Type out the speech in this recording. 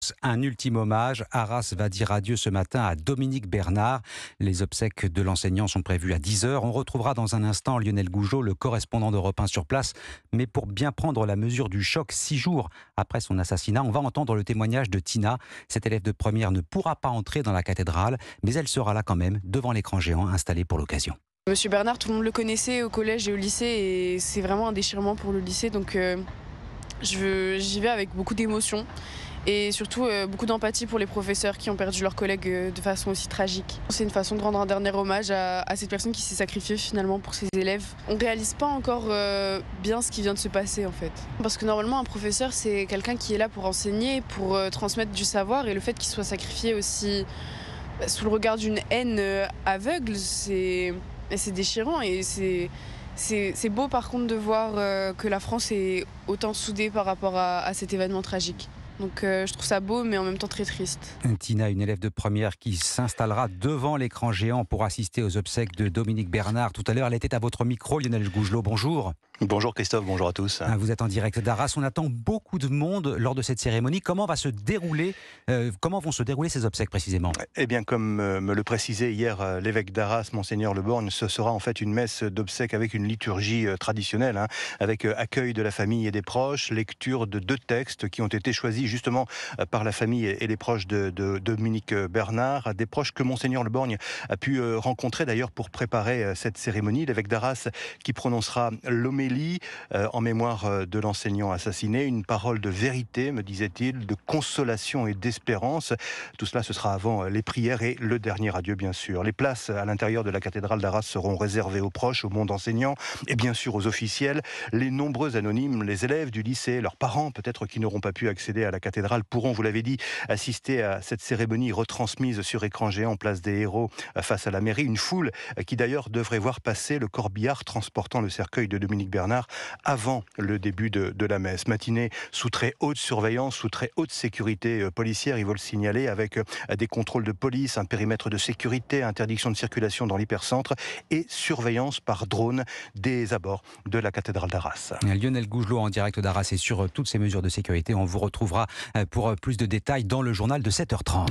tous. Un ultime hommage. Arras va dire adieu ce matin à Dominique Bernard. Les obsèques de l'enseignant sont prévues à 10h. On retrouvera dans un instant Lionel Gougelot, le correspondant d'Europe 1 sur place. Mais pour bien prendre la mesure du choc 6 jours après son assassinat, on va entendre le témoignage de Tina. Cette élève de première ne pourra pas entrer dans la cathédrale, mais elle sera là quand même, devant l'écran géant installé pour l'occasion. Monsieur Bernard, tout le monde le connaissait au collège et au lycée et c'est vraiment un déchirement pour le lycée. Donc j'y vais avec beaucoup d'émotion et surtout beaucoup d'empathie pour les professeurs qui ont perdu leurs collègues de façon aussi tragique. C'est une façon de rendre un dernier hommage à cette personne qui s'est sacrifiée finalement pour ses élèves. On ne réalise pas encore bien ce qui vient de se passer en fait. Parce que normalement un professeur c'est quelqu'un qui est là pour enseigner, pour transmettre du savoir, et le fait qu'il soit sacrifié aussi sous le regard d'une haine aveugle, c'est déchirant et c'est beau par contre de voir que la France est autant soudée par rapport à cet événement tragique. Donc je trouve ça beau mais en même temps très triste. Tina, une élève de première qui s'installera devant l'écran géant pour assister aux obsèques de Dominique Bernard. Tout à l'heure, elle était à votre micro, Lionel Gougelot. Bonjour. Bonjour Christophe, bonjour à tous. Vous êtes en direct d'Arras. On attend beaucoup de monde lors de cette cérémonie. Comment vont se dérouler ces obsèques précisément ? Eh bien, comme me le précisait hier l'évêque d'Arras, Monseigneur Le Borgne, ce sera en fait une messe d'obsèques avec une liturgie traditionnelle, avec accueil de la famille et des proches, lecture de 2 textes qui ont été choisis justement par la famille et les proches de Dominique Bernard, des proches que Monseigneur Le Borgne a pu rencontrer d'ailleurs pour préparer cette cérémonie. L'évêque d'Arras qui prononcera l'homélie en mémoire de l'enseignant assassiné, une parole de vérité, me disait-il, de consolation et d'espérance. Tout cela, ce sera avant les prières et le dernier adieu, bien sûr. Les places à l'intérieur de la cathédrale d'Arras seront réservées aux proches, au monde enseignant et bien sûr aux officiels. Les nombreux anonymes, les élèves du lycée, leurs parents peut-être qui n'auront pas pu accéder à la cathédrale, pourront, vous l'avez dit, assister à cette cérémonie retransmise sur écran géant place des Héros face à la mairie. Une foule qui d'ailleurs devrait voir passer le corbillard transportant le cercueil de Dominique Bernard avant le début de la messe. Matinée sous très haute surveillance, sous très haute sécurité policière, il faut le signaler, avec des contrôles de police, un périmètre de sécurité, interdiction de circulation dans l'hypercentre et surveillance par drone des abords de la cathédrale d'Arras. Lionel Gougelot en direct d'Arras et sur toutes ces mesures de sécurité. On vous retrouvera pour plus de détails dans le journal de 7h30.